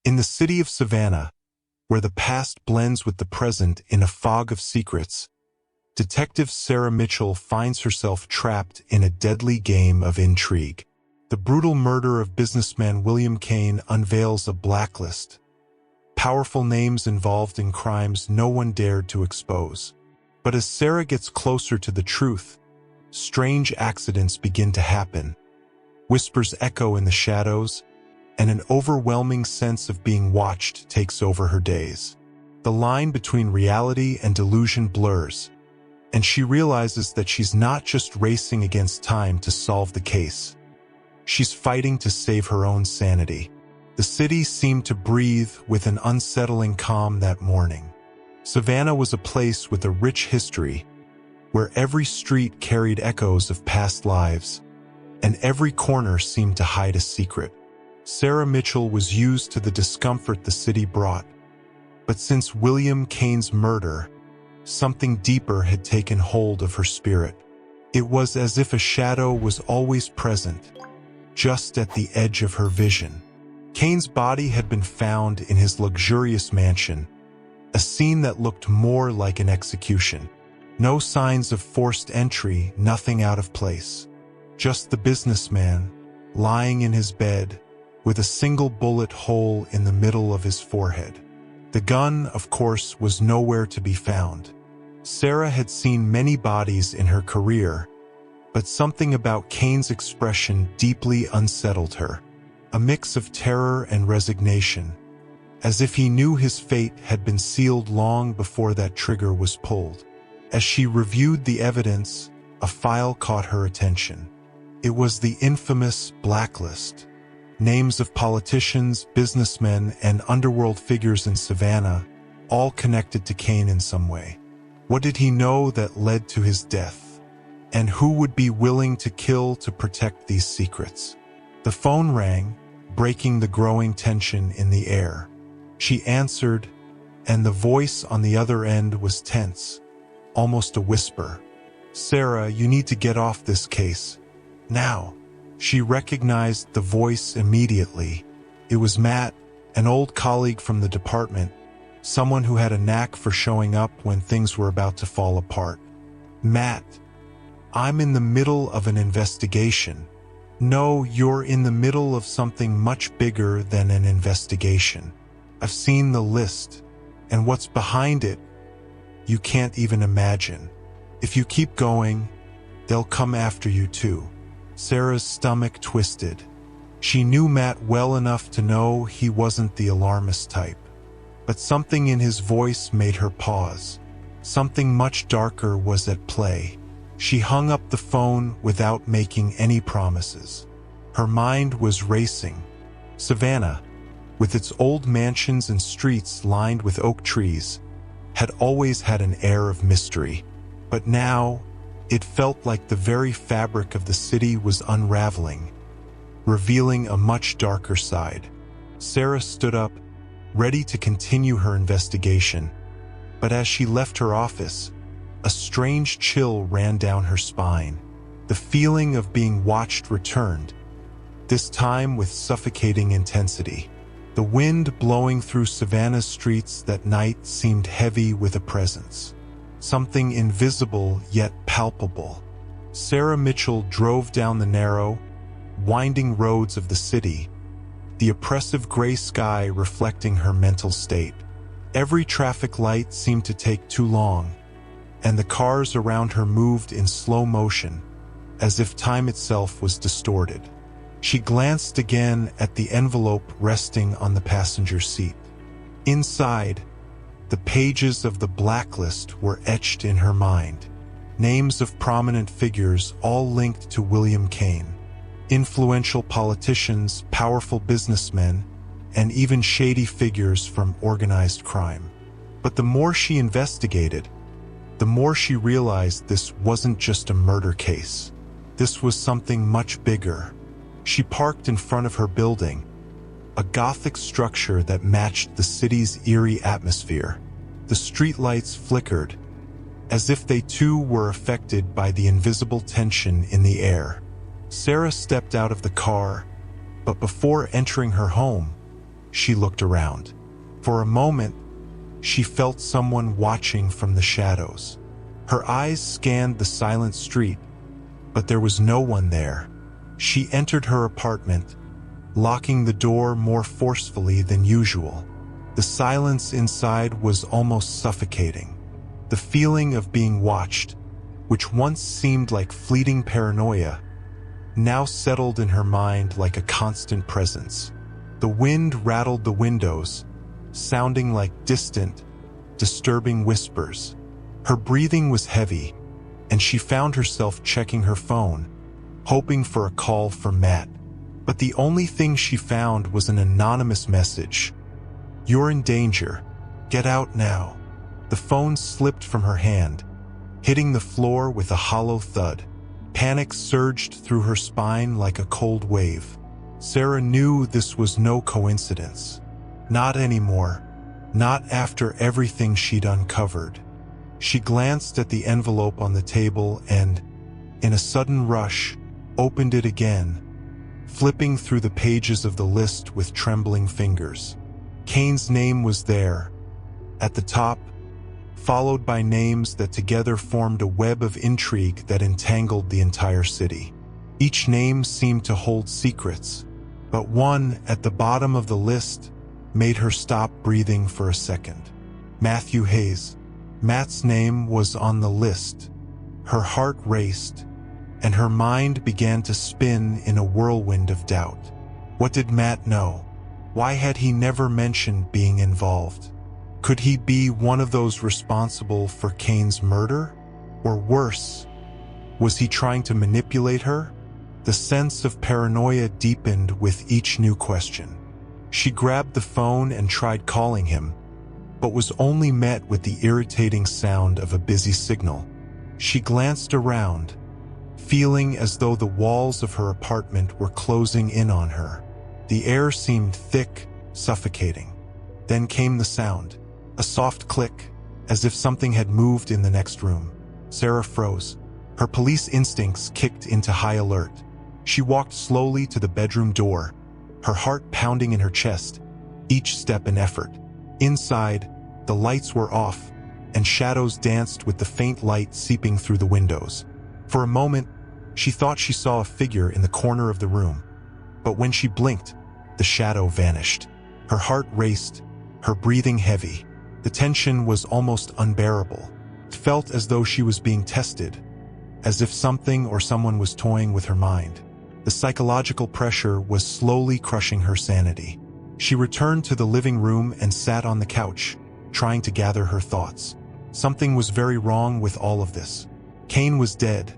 In the city of Savannah, where the past blends with the present in a fog of secrets, Detective Sarah Mitchell finds herself trapped in a deadly game of intrigue. The brutal murder of businessman William Kane unveils a blacklist, powerful names involved in crimes no one dared to expose. But as Sarah gets closer to the truth, strange accidents begin to happen. Whispers echo in the shadows, and an overwhelming sense of being watched takes over her days. The line between reality and delusion blurs, and she realizes that she's not just racing against time to solve the case. She's fighting to save her own sanity. The city seemed to breathe with an unsettling calm that morning. Savannah was a place with a rich history, where every street carried echoes of past lives, and every corner seemed to hide a secret. Sarah Mitchell was used to the discomfort the city brought, but since William Kane's murder, something deeper had taken hold of her spirit. It was as if a shadow was always present, just at the edge of her vision. Kane's body had been found in his luxurious mansion, a scene that looked more like an execution. No signs of forced entry, nothing out of place. Just the businessman, lying in his bed, with a single bullet hole in the middle of his forehead. The gun, of course, was nowhere to be found. Sarah had seen many bodies in her career, but something about Kane's expression deeply unsettled her. A mix of terror and resignation, as if he knew his fate had been sealed long before that trigger was pulled. As she reviewed the evidence, a file caught her attention. It was the infamous Blacklist. Names of politicians, businessmen, and underworld figures in Savannah, all connected to Kane in some way. What did he know that led to his death? And who would be willing to kill to protect these secrets? The phone rang, breaking the growing tension in the air. She answered, and the voice on the other end was tense, almost a whisper. "Sarah, you need to get off this case. Now." She recognized the voice immediately. It was Matt, an old colleague from the department, someone who had a knack for showing up when things were about to fall apart. "Matt, I'm in the middle of an investigation." "No, you're in the middle of something much bigger than an investigation. I've seen the list, and what's behind it, you can't even imagine. If you keep going, they'll come after you too." Sarah's stomach twisted. She knew Matt well enough to know he wasn't the alarmist type. But something in his voice made her pause. Something much darker was at play. She hung up the phone without making any promises. Her mind was racing. Savannah, with its old mansions and streets lined with oak trees, had always had an air of mystery. But now, it felt like the very fabric of the city was unraveling, revealing a much darker side. Sarah stood up, ready to continue her investigation. But as she left her office, a strange chill ran down her spine. The feeling of being watched returned, this time with suffocating intensity. The wind blowing through Savannah's streets that night seemed heavy with a presence. Something invisible yet palpable. Sarah Mitchell drove down the narrow, winding roads of the city, the oppressive gray sky reflecting her mental state. Every traffic light seemed to take too long, and the cars around her moved in slow motion, as if time itself was distorted. She glanced again at the envelope resting on the passenger seat. Inside, the pages of the Blacklist were etched in her mind. Names of prominent figures all linked to William Kane. Influential politicians, powerful businessmen, and even shady figures from organized crime. But the more she investigated, the more she realized this wasn't just a murder case. This was something much bigger. She parked in front of her building, a Gothic structure that matched the city's eerie atmosphere. The streetlights flickered, as if they too were affected by the invisible tension in the air. Sarah stepped out of the car, but before entering her home, she looked around. For a moment, she felt someone watching from the shadows. Her eyes scanned the silent street, but there was no one there. She entered her apartment, locking the door more forcefully than usual. The silence inside was almost suffocating. The feeling of being watched, which once seemed like fleeting paranoia, now settled in her mind like a constant presence. The wind rattled the windows, sounding like distant, disturbing whispers. Her breathing was heavy, and she found herself checking her phone, hoping for a call from Matt. But the only thing she found was an anonymous message. "You're in danger. Get out now." The phone slipped from her hand, hitting the floor with a hollow thud. Panic surged through her spine like a cold wave. Sarah knew this was no coincidence. Not anymore. Not after everything she'd uncovered. She glanced at the envelope on the table and, in a sudden rush, opened it again, flipping through the pages of the list with trembling fingers. Kane's name was there, at the top, followed by names that together formed a web of intrigue that entangled the entire city. Each name seemed to hold secrets, but one at the bottom of the list made her stop breathing for a second. Matthew Hayes. Matt's name was on the list. Her heart raced, and her mind began to spin in a whirlwind of doubt. What did Matt know? Why had he never mentioned being involved? Could he be one of those responsible for Kane's murder? Or worse, was he trying to manipulate her? The sense of paranoia deepened with each new question. She grabbed the phone and tried calling him, but was only met with the irritating sound of a busy signal. She glanced around, feeling as though the walls of her apartment were closing in on her. The air seemed thick, suffocating. Then came the sound. A soft click, as if something had moved in the next room. Sarah froze. Her police instincts kicked into high alert. She walked slowly to the bedroom door, her heart pounding in her chest, each step an effort. Inside, the lights were off, and shadows danced with the faint light seeping through the windows. For a moment, she thought she saw a figure in the corner of the room, but when she blinked, the shadow vanished. Her heart raced, her breathing heavy. The tension was almost unbearable. It felt as though she was being tested, as if something or someone was toying with her mind. The psychological pressure was slowly crushing her sanity. She returned to the living room and sat on the couch, trying to gather her thoughts. Something was very wrong with all of this. Kane was dead,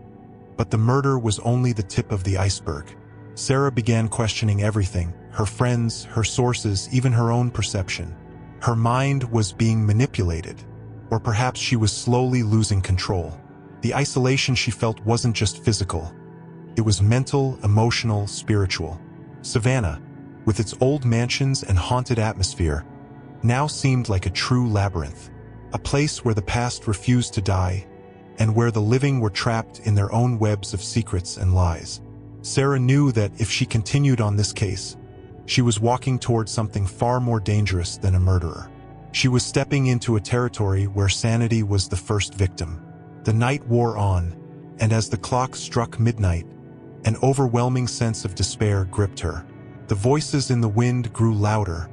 but the murder was only the tip of the iceberg. Sarah began questioning everything, her friends, her sources, even her own perception. Her mind was being manipulated, or perhaps she was slowly losing control. The isolation she felt wasn't just physical. It was mental, emotional, spiritual. Savannah, with its old mansions and haunted atmosphere, now seemed like a true labyrinth, a place where the past refused to die, and where the living were trapped in their own webs of secrets and lies. Sarah knew that if she continued on this case, she was walking towards something far more dangerous than a murderer. She was stepping into a territory where sanity was the first victim. The night wore on, and as the clock struck midnight, an overwhelming sense of despair gripped her. The voices in the wind grew louder,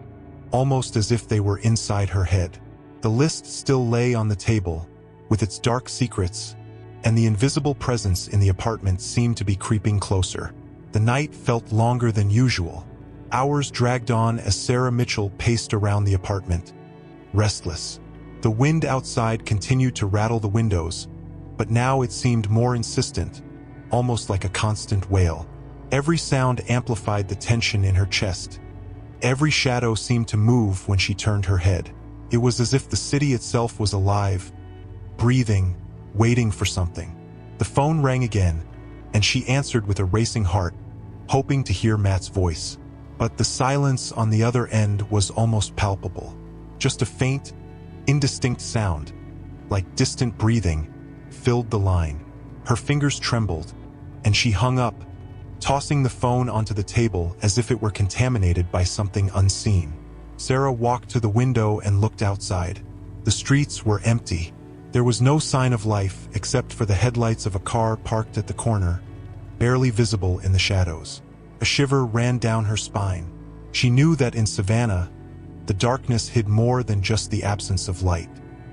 almost as if they were inside her head. The list still lay on the table, with its dark secrets, and the invisible presence in the apartment seemed to be creeping closer. The night felt longer than usual. Hours dragged on as Sarah Mitchell paced around the apartment, restless. The wind outside continued to rattle the windows, but now it seemed more insistent, almost like a constant wail. Every sound amplified the tension in her chest. Every shadow seemed to move when she turned her head. It was as if the city itself was alive, breathing, waiting for something. The phone rang again, and she answered with a racing heart, hoping to hear Matt's voice. But the silence on the other end was almost palpable. Just a faint, indistinct sound, like distant breathing, filled the line. Her fingers trembled, and she hung up, tossing the phone onto the table as if it were contaminated by something unseen. Sarah walked to the window and looked outside. The streets were empty. There was no sign of life except for the headlights of a car parked at the corner, barely visible in the shadows. A shiver ran down her spine. She knew that in Savannah, the darkness hid more than just the absence of light.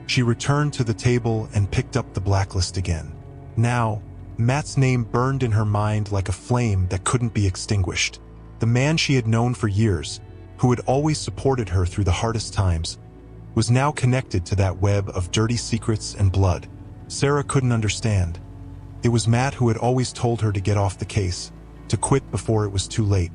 She returned to the table and picked up the blacklist again. Now, Matt's name burned in her mind like a flame that couldn't be extinguished. The man she had known for years, who had always supported her through the hardest times, was now connected to that web of dirty secrets and blood. Sarah couldn't understand. It was Matt who had always told her to get off the case, to quit before it was too late.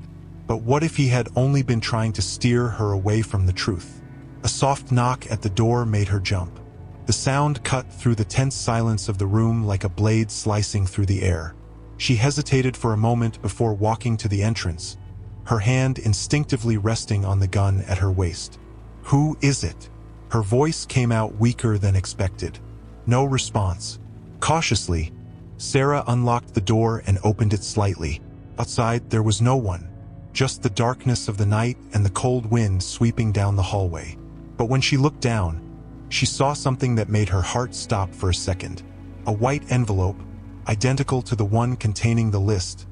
But what if he had only been trying to steer her away from the truth? A soft knock at the door made her jump. The sound cut through the tense silence of the room like a blade slicing through the air. She hesitated for a moment before walking to the entrance, her hand instinctively resting on the gun at her waist. "Who is it?" Her voice came out weaker than expected. No response. Cautiously, Sarah unlocked the door and opened it slightly. Outside, there was no one, just the darkness of the night and the cold wind sweeping down the hallway. But when she looked down, she saw something that made her heart stop for a second. A white envelope, identical to the one containing the list,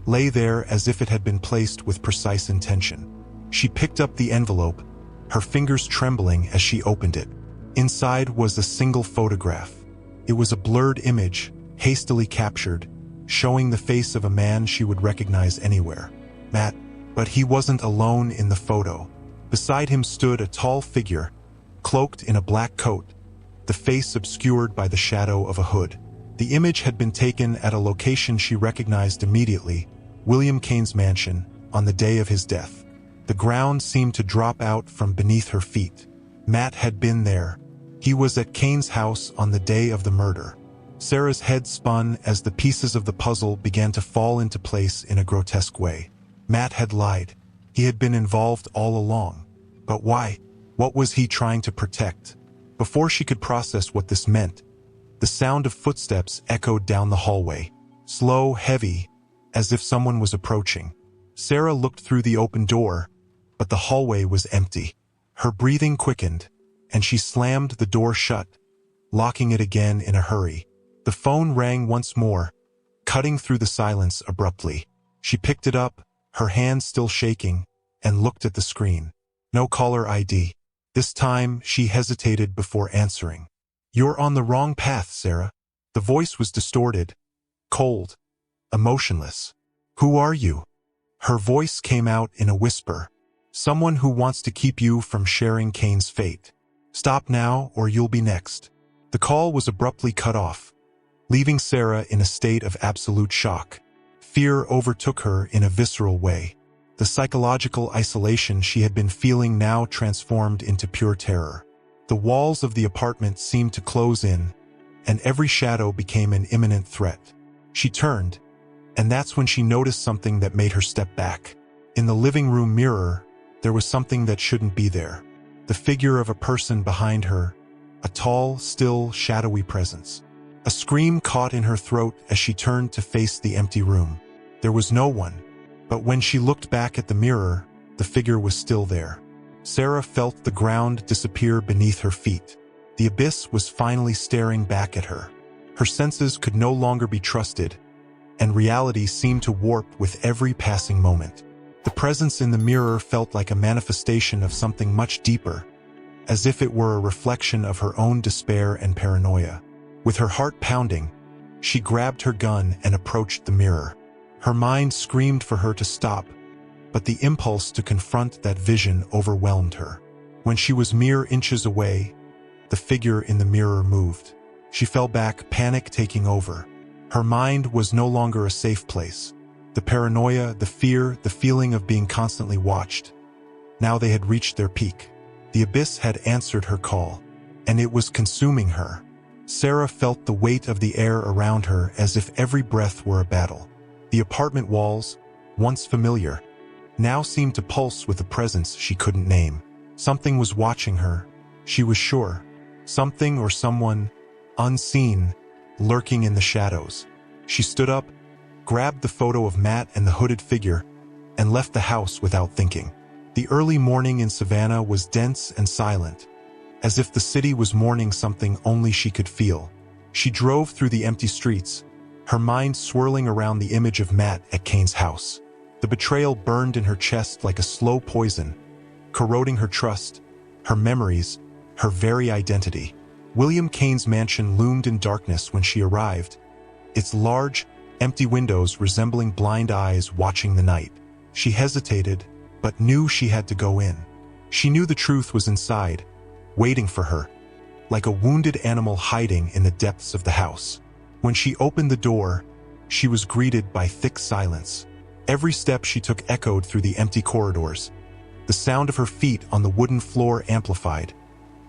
lay there as if it had been placed with precise intention. She picked up the envelope, her fingers trembling as she opened it. Inside was a single photograph. It was a blurred image, hastily captured, showing the face of a man she would recognize anywhere. Matt. But he wasn't alone in the photo. Beside him stood a tall figure, cloaked in a black coat, the face obscured by the shadow of a hood. The image had been taken at a location she recognized immediately, William Kane's mansion, on the day of his death. The ground seemed to drop out from beneath her feet. Matt had been there. He was at Kane's house on the day of the murder. Sarah's head spun as the pieces of the puzzle began to fall into place in a grotesque way. Matt had lied. He had been involved all along. But why? What was he trying to protect? Before she could process what this meant, the sound of footsteps echoed down the hallway. Slow, heavy, as if someone was approaching. Sarah looked through the open door, but the hallway was empty. Her breathing quickened, and she slammed the door shut, locking it again in a hurry. The phone rang once more, cutting through the silence abruptly. She picked it up, her hand still shaking, and looked at the screen. No caller ID. This time, she hesitated before answering. "You're on the wrong path, Sarah." The voice was distorted, cold, emotionless. "Who are you?" Her voice came out in a whisper. "Someone who wants to keep you from sharing Kane's fate. Stop now, or you'll be next." The call was abruptly cut off, leaving Sarah in a state of absolute shock. Fear overtook her in a visceral way. The psychological isolation she had been feeling now transformed into pure terror. The walls of the apartment seemed to close in, and every shadow became an imminent threat. She turned, and that's when she noticed something that made her step back. In the living room mirror, there was something that shouldn't be there. The figure of a person behind her, a tall, still, shadowy presence. A scream caught in her throat as she turned to face the empty room. There was no one, but when she looked back at the mirror, the figure was still there. Sarah felt the ground disappear beneath her feet. The abyss was finally staring back at her. Her senses could no longer be trusted, and reality seemed to warp with every passing moment. The presence in the mirror felt like a manifestation of something much deeper, as if it were a reflection of her own despair and paranoia. With her heart pounding, she grabbed her gun and approached the mirror. Her mind screamed for her to stop, but the impulse to confront that vision overwhelmed her. When she was mere inches away, the figure in the mirror moved. She fell back, panic taking over. Her mind was no longer a safe place. The paranoia, the fear, the feeling of being constantly watched. Now they had reached their peak. The abyss had answered her call, and it was consuming her. Sarah felt the weight of the air around her as if every breath were a battle. The apartment walls, once familiar, now seemed to pulse with a presence she couldn't name. Something was watching her, she was sure. Something or someone, unseen, lurking in the shadows. She stood up, grabbed the photo of Matt and the hooded figure, and left the house without thinking. The early morning in Savannah was dense and silent, as if the city was mourning something only she could feel. She drove through the empty streets, her mind swirling around the image of Matt at Kane's house. The betrayal burned in her chest like a slow poison, corroding her trust, her memories, her very identity. William Kane's mansion loomed in darkness when she arrived, its large, empty windows resembling blind eyes watching the night. She hesitated, but knew she had to go in. She knew the truth was inside, waiting for her, like a wounded animal hiding in the depths of the house. When she opened the door, she was greeted by thick silence. Every step she took echoed through the empty corridors. The sound of her feet on the wooden floor amplified,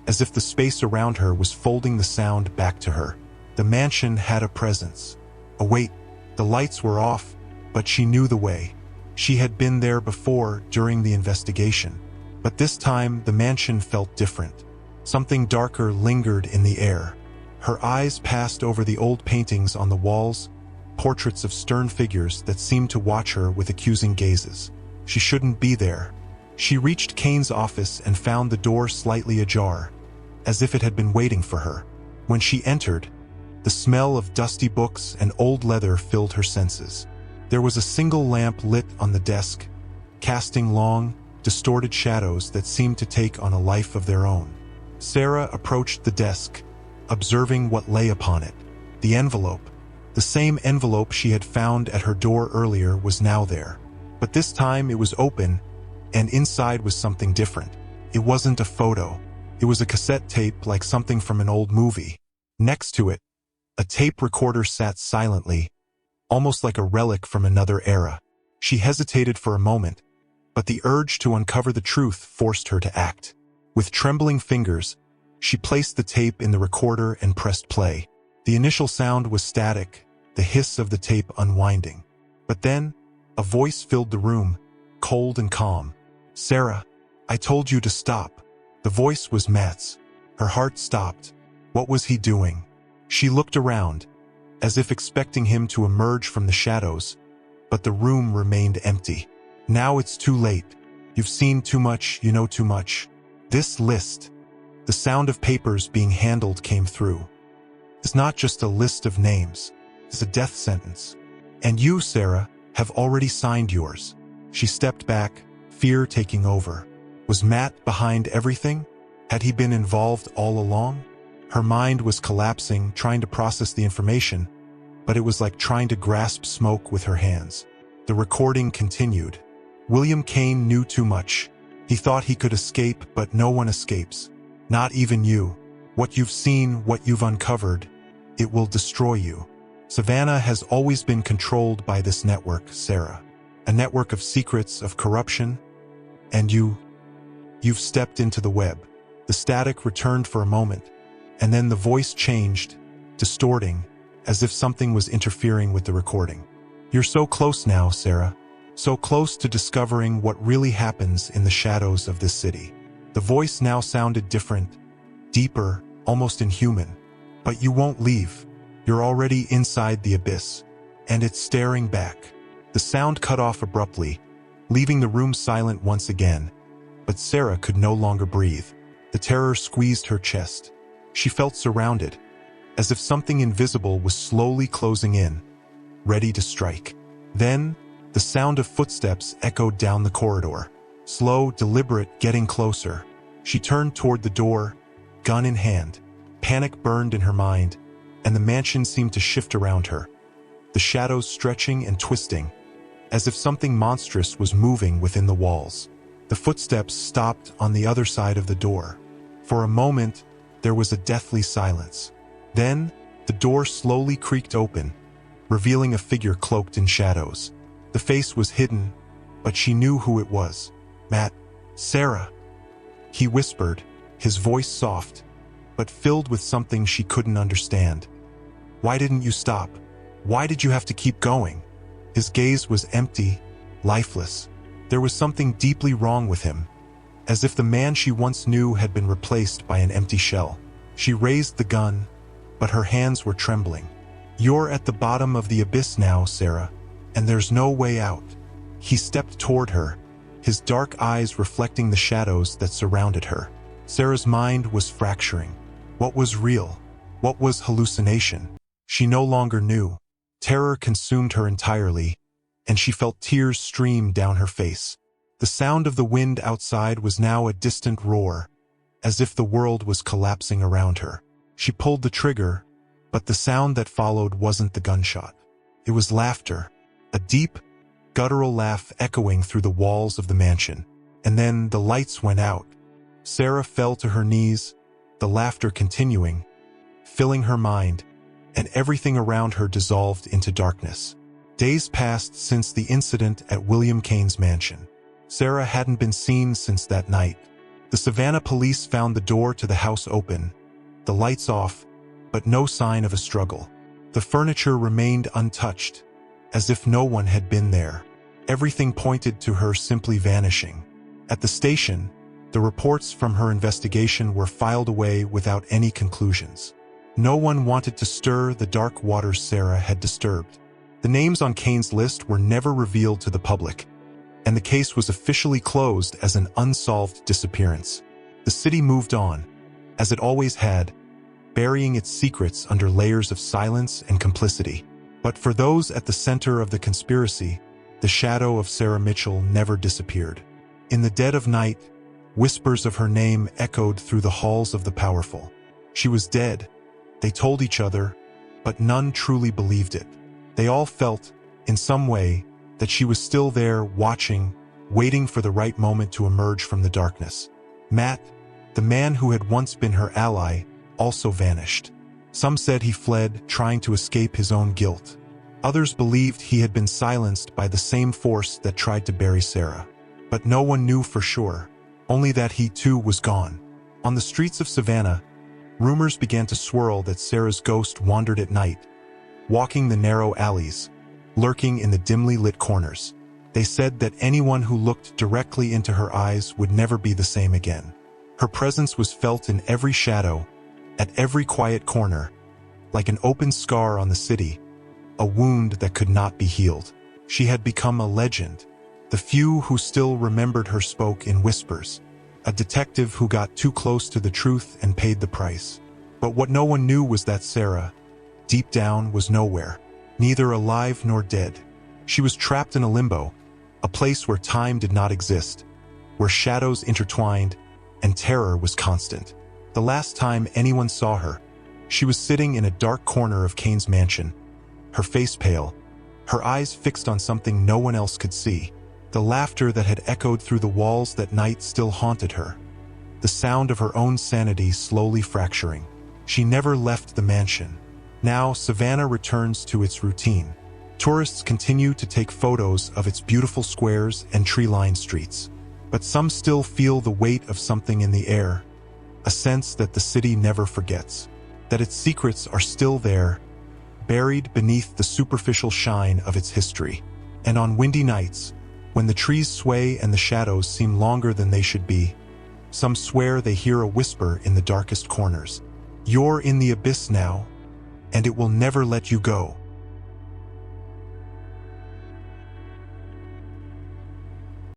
as if the space around her was folding the sound back to her. The mansion had a presence, a weight. The lights were off, but she knew the way. She had been there before during the investigation. But this time, the mansion felt different. Something darker lingered in the air. Her eyes passed over the old paintings on the walls, portraits of stern figures that seemed to watch her with accusing gazes. She shouldn't be there. She reached Kane's office and found the door slightly ajar, as if it had been waiting for her. When she entered, the smell of dusty books and old leather filled her senses. There was a single lamp lit on the desk, casting long, distorted shadows that seemed to take on a life of their own. Sarah approached the desk, observing what lay upon it. The envelope. The same envelope she had found at her door earlier was now there. But this time it was open, and inside was something different. It wasn't a photo. It was a cassette tape like something from an old movie. Next to it, a tape recorder sat silently, almost like a relic from another era. She hesitated for a moment, but the urge to uncover the truth forced her to act. With trembling fingers, she placed the tape in the recorder and pressed play. The initial sound was static, the hiss of the tape unwinding. But then, a voice filled the room, cold and calm. "Sarah, I told you to stop." The voice was Matt's. Her heart stopped. What was he doing? She looked around, as if expecting him to emerge from the shadows, but the room remained empty. "Now it's too late. You've seen too much, you know too much." This list, the sound of papers being handled came through. It's not just a list of names. It's a death sentence. And you, Sarah, have already signed yours. She stepped back, fear taking over. Was Matt behind everything? Had he been involved all along? Her mind was collapsing, trying to process the information, but it was like trying to grasp smoke with her hands. The recording continued. William Kane knew too much. He thought he could escape, but no one escapes. Not even you. What you've seen, what you've uncovered, it will destroy you. Savannah has always been controlled by this network, Sarah. A network of secrets, of corruption. And you've stepped into the web. The static returned for a moment, and then the voice changed, distorting, as if something was interfering with the recording. You're so close now, Sarah. So close to discovering what really happens in the shadows of this city. The voice now sounded different, deeper, almost inhuman. But you won't leave. You're already inside the abyss, and it's staring back. The sound cut off abruptly, leaving the room silent once again. But Sarah could no longer breathe. The terror squeezed her chest. She felt surrounded, as if something invisible was slowly closing in, ready to strike. Then, the sound of footsteps echoed down the corridor. Slow, deliberate, getting closer. She turned toward the door, gun in hand. Panic burned in her mind, and the mansion seemed to shift around her, the shadows stretching and twisting, as if something monstrous was moving within the walls. The footsteps stopped on the other side of the door. For a moment, there was a deathly silence. Then, the door slowly creaked open, revealing a figure cloaked in shadows. The face was hidden, but she knew who it was. "Matt, Sarah," he whispered, his voice soft, but filled with something she couldn't understand. "Why didn't you stop? Why did you have to keep going?" His gaze was empty, lifeless. There was something deeply wrong with him, as if the man she once knew had been replaced by an empty shell. She raised the gun, but her hands were trembling. "You're at the bottom of the abyss now, Sarah, and there's no way out." He stepped toward her, his dark eyes reflecting the shadows that surrounded her. Sarah's mind was fracturing. What was real? What was hallucination? She no longer knew. Terror consumed her entirely, and she felt tears stream down her face. The sound of the wind outside was now a distant roar, as if the world was collapsing around her. She pulled the trigger, but the sound that followed wasn't the gunshot. It was laughter, a deep, guttural laugh echoing through the walls of the mansion. And then the lights went out. Sarah fell to her knees, the laughter continuing, filling her mind, and everything around her dissolved into darkness. Days passed since the incident at William Kane's mansion. Sarah hadn't been seen since that night. The Savannah police found the door to the house open, the lights off, but no sign of a struggle. The furniture remained untouched, as if no one had been there. Everything pointed to her simply vanishing. At the station, the reports from her investigation were filed away without any conclusions. No one wanted to stir the dark waters Sarah had disturbed. The names on Kane's list were never revealed to the public, and the case was officially closed as an unsolved disappearance. The city moved on, as it always had, burying its secrets under layers of silence and complicity. But for those at the center of the conspiracy, the shadow of Sarah Mitchell never disappeared. In the dead of night, whispers of her name echoed through the halls of the powerful. She was dead, they told each other, but none truly believed it. They all felt, in some way, that she was still there, watching, waiting for the right moment to emerge from the darkness. Matt, the man who had once been her ally, also vanished. Some said he fled, trying to escape his own guilt. Others believed he had been silenced by the same force that tried to bury Sarah. But no one knew for sure, only that he too was gone. On the streets of Savannah, rumors began to swirl that Sarah's ghost wandered at night, walking the narrow alleys, lurking in the dimly lit corners. They said that anyone who looked directly into her eyes would never be the same again. Her presence was felt in every shadow, at every quiet corner, like an open scar on the city, a wound that could not be healed. She had become a legend. The few who still remembered her spoke in whispers, a detective who got too close to the truth and paid the price. But what no one knew was that Sarah, deep down, was nowhere, neither alive nor dead. She was trapped in a limbo, a place where time did not exist, where shadows intertwined and terror was constant. The last time anyone saw her, she was sitting in a dark corner of Kane's mansion, her face pale, her eyes fixed on something no one else could see. The laughter that had echoed through the walls that night still haunted her, the sound of her own sanity slowly fracturing. She never left the mansion. Now Savannah returns to its routine. Tourists continue to take photos of its beautiful squares and tree-lined streets. But some still feel the weight of something in the air, a sense that the city never forgets, that its secrets are still there, buried beneath the superficial shine of its history. And on windy nights, when the trees sway and the shadows seem longer than they should be, some swear they hear a whisper in the darkest corners. You're in the abyss now, and it will never let you go.